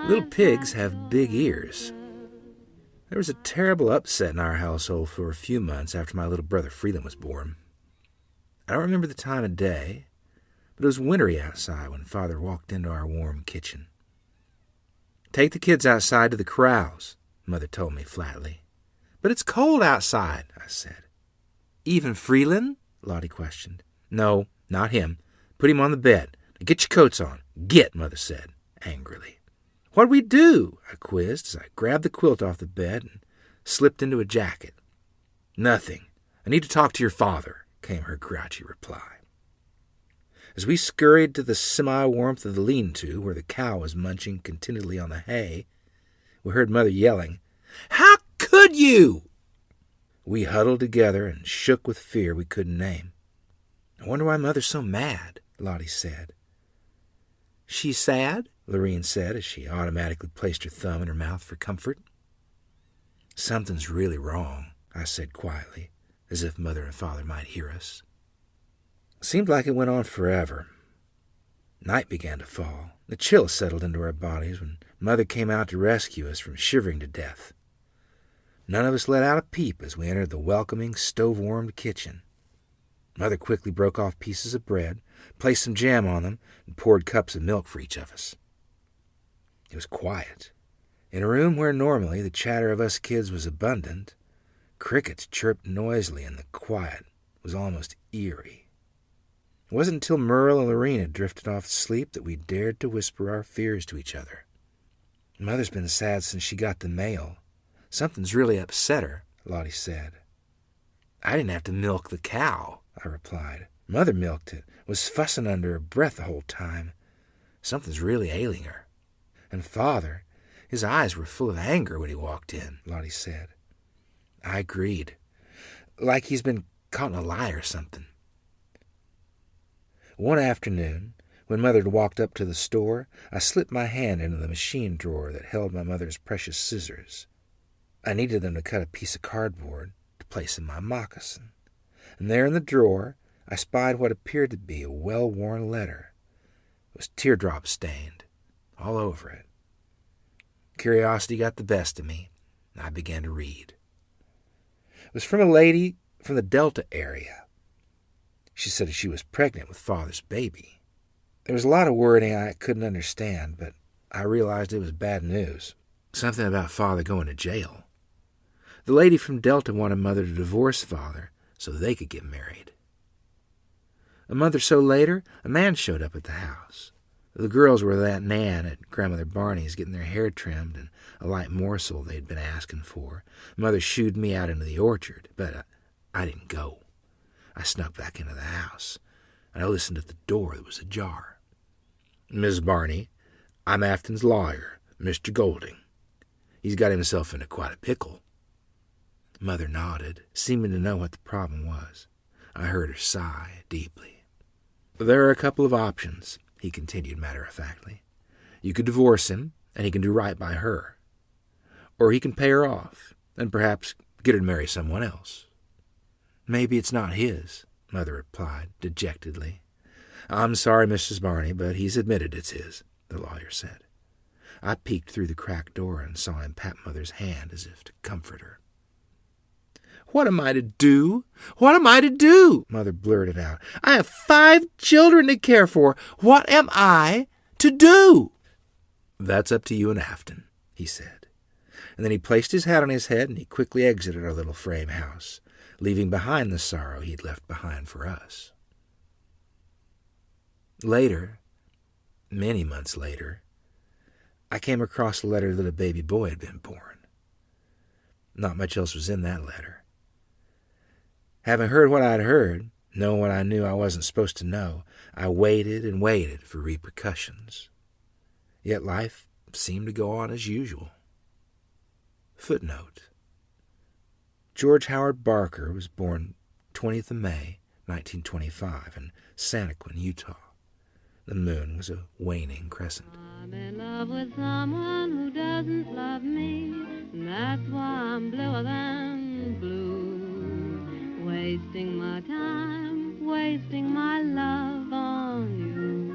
Little pigs have big ears. There was a terrible upset in our household for a few months after my little brother Freeland was born. I don't remember the time of day, but it was wintry outside when Father walked into our warm kitchen. "Take the kids outside to the corrals," Mother told me flatly. "But it's cold outside," I said. "Even Freeland?" Lottie questioned. "No, not him. Put him on the bed. Now get your coats on. Get," Mother said, angrily. "What'd we do?" I quizzed as I grabbed the quilt off the bed and slipped into a jacket. "Nothing. I need to talk to your father," came her grouchy reply. As we scurried to the semi-warmth of the lean-to, where the cow was munching contentedly on the hay, we heard Mother yelling, "How could you?" We huddled together and shook with fear we couldn't name. "I wonder why Mother's so mad," Lottie said. "She's sad?" Lorene said as she automatically placed her thumb in her mouth for comfort. "Something's really wrong," I said quietly, as if Mother and Father might hear us. It seemed like it went on forever. Night began to fall. The chill settled into our bodies when Mother came out to rescue us from shivering to death. None of us let out a peep as we entered the welcoming, stove-warmed kitchen. Mother quickly broke off pieces of bread, placed some jam on them, and poured cups of milk for each of us. It was quiet. In a room where normally the chatter of us kids was abundant, crickets chirped noisily and the quiet was almost eerie. It wasn't until Merle and Lorene had drifted off to sleep that we dared to whisper our fears to each other. "Mother's been sad since she got the mail. Something's really upset her," Lottie said. "I didn't have to milk the cow," I replied. "Mother milked it, was fussing under her breath the whole time. Something's really ailing her. And Father, his eyes were full of anger when he walked in," Lottie said. I agreed. "Like he's been caught in a lie or something." One afternoon, when Mother had walked up to the store, I slipped my hand into the machine drawer that held my mother's precious scissors. I needed them to cut a piece of cardboard to place in my moccasin. And there in the drawer, I spied what appeared to be a well-worn letter. It was teardrop-stained, all over it. Curiosity got the best of me, and I began to read. It was from a lady from the Delta area. She said she was pregnant with Father's baby. There was a lot of wording I couldn't understand, but I realized it was bad news. Something about Father going to jail. The lady from Delta wanted Mother to divorce Father so they could get married. A month or so later, a man showed up at the house. The girls were that Nan at Grandmother Barney's getting their hair trimmed and a light morsel they'd been asking for. Mother shooed me out into the orchard, but I didn't go. I snuck back into the house, and I listened at the door that was ajar. "Miss Barney, I'm Afton's lawyer, Mr. Golding. He's got himself into quite a pickle." Mother nodded, seeming to know what the problem was. I heard her sigh deeply. "There are a couple of options," he continued matter-of-factly. "You could divorce him, and he can do right by her. Or he can pay her off, and perhaps get her to marry someone else." "Maybe it's not his," Mother replied dejectedly. "I'm sorry, Mrs. Barney, but he's admitted it's his," the lawyer said. I peeked through the cracked door and saw him pat Mother's hand as if to comfort her. "What am I to do? What am I to do?" Mother blurted out. "I have 5 children to care for. What am I to do?" "That's up to you and Afton," he said. And then he placed his hat on his head and he quickly exited our little frame house, leaving behind the sorrow he'd left behind for us. Later, many months later, I came across a letter that a baby boy had been born. Not much else was in that letter. Having heard what I'd heard, knowing what I knew I wasn't supposed to know, I waited and waited for repercussions. Yet life seemed to go on as usual. Footnote: George Howard Barker was born 20th of May, 1925, in Santaquin, Utah. The moon was a waning crescent. I'm in love with someone who doesn't love me, and that's why I'm bluer than blue. Wasting my time, wasting my love on you.